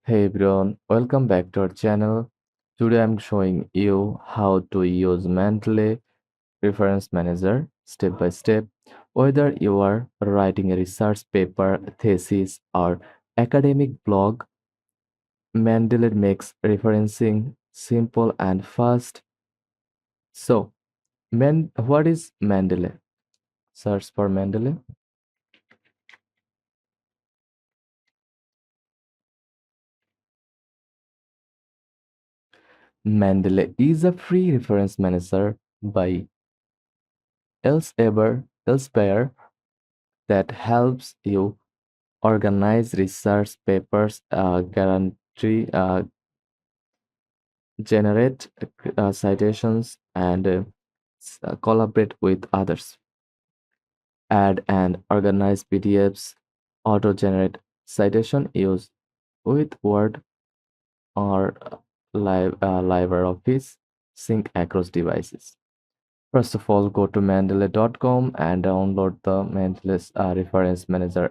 Hey everyone, welcome back to our channel. Today I'm showing you how to use Mendeley Reference Manager step by step. Whether you are writing a research paper, thesis, or academic blog, Mendeley makes referencing simple and fast. So, what is Mendeley? Search for Mendeley. Mendeley is a free reference manager by Elsevier that helps you organize research papers, guarantee, generate citations, and collaborate with others. Add and organize PDFs, auto-generate citation use with Word or LibreOffice, sync across devices. First of all, go to mendeley.com and download the Mendeley Reference Manager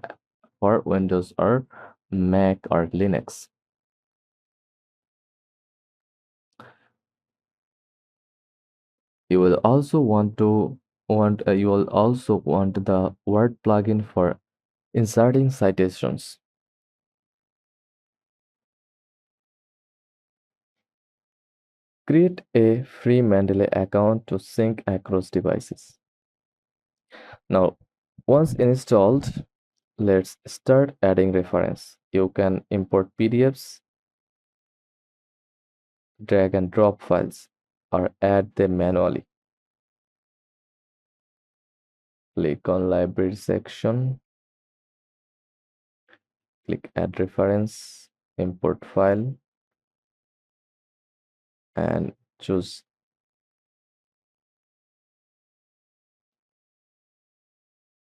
for Windows or Mac or Linux. You will also want the Word plugin for inserting citations. Create a free Mendeley account to sync across devices. Now, once installed, let's start adding reference. You can import PDFs, drag and drop files, or add them manually. Click on Library section, click Add Reference, Import File, and choose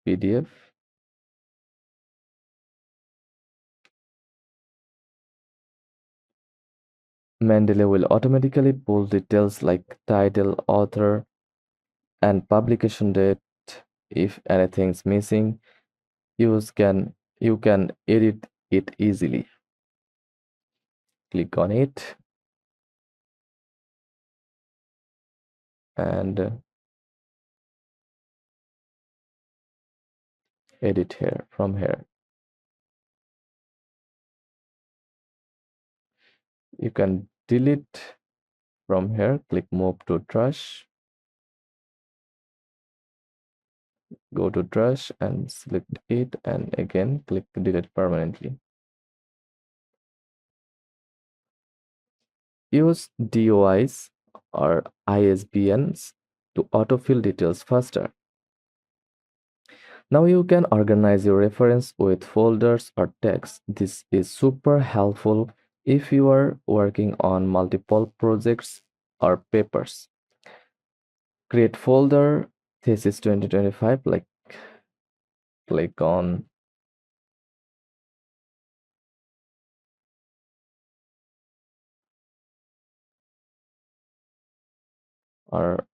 PDF. Mendeley will automatically pull details like title, author, and publication date. If anything's missing, you can edit it easily. Click on it and edit here from here. You can delete from here. Click Move to Trash. Go to Trash and select it, and again click Delete permanently. Use DOIs or ISBNs to autofill details faster. Now you can organize your reference with folders or tags. This is super helpful if you are working on multiple projects or papers. Create folder thesis 2025, like click on or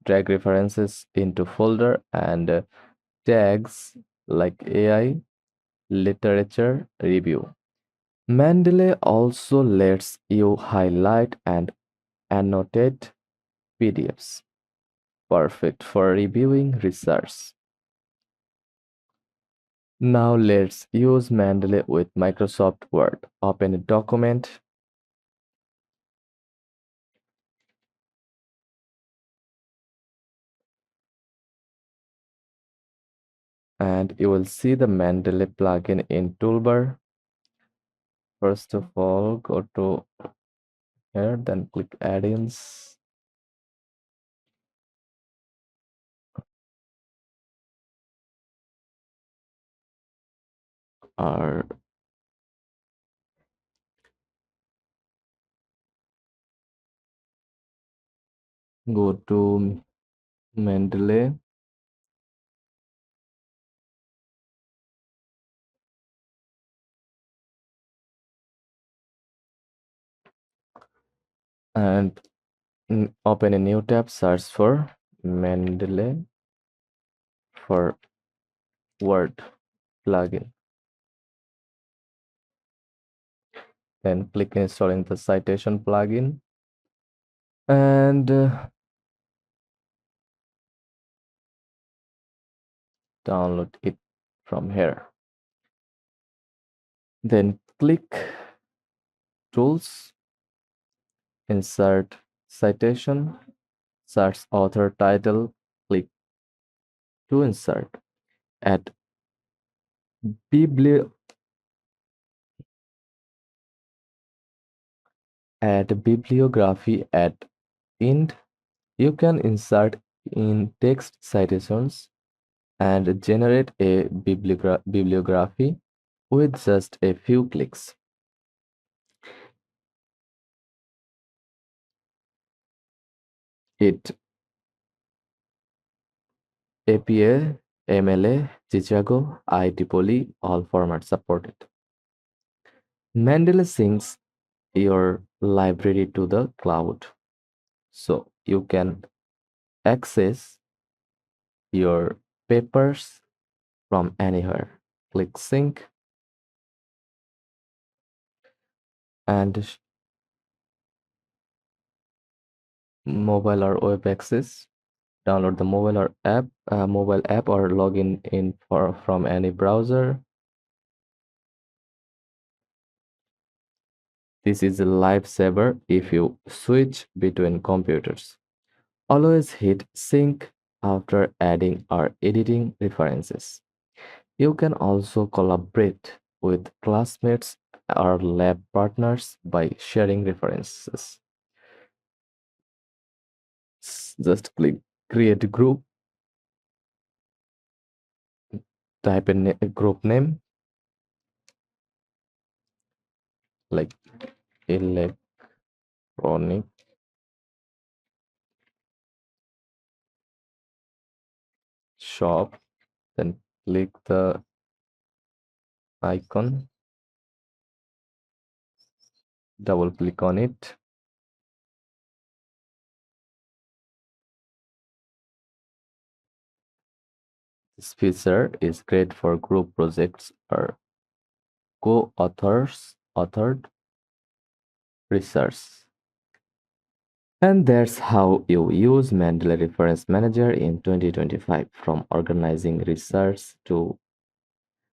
drag references into folder and tags like AI literature review. Mendeley also lets you highlight and annotate PDFs, perfect for reviewing research. Now let's use Mendeley with Microsoft Word. Open a document and you will see the Mendeley plugin in toolbar. First of all, go to here, then click add-ins. Or go to Mendeley and open a new tab, search for Mendeley for Word plugin. Then click installing the citation plugin and download it from here. Then click tools, insert citation, search author title, click to insert. Add bibli add bibliography at end. You can insert in text citations and generate a bibliography with just a few clicks. It APA, MLA, Chicago, IEEE, all formats supported. Mendeley syncs your library to the cloud, so you can access your papers from anywhere. Click sync and mobile or web access. Download the mobile app or log in for from any browser. This is a lifesaver if you switch between computers. Always hit sync after adding or editing references. You can also collaborate with classmates or lab partners by sharing references. Just click create a group, type in a group name like electronic shop, then click the icon, double click on it. This feature is great for group projects or co-authors authored research. And that's how you use Mendeley Reference Manager in 2025, from organizing research to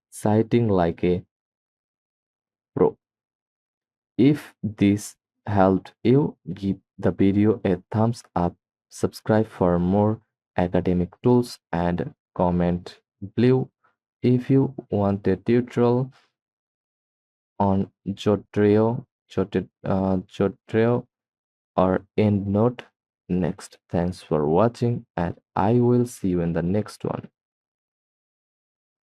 citing like a pro. If this helped you, give the video a thumbs up, subscribe for more academic tools, and comment below if you want a tutorial on Jotreo or EndNote next. Thanks for watching, and I will see you in the next one.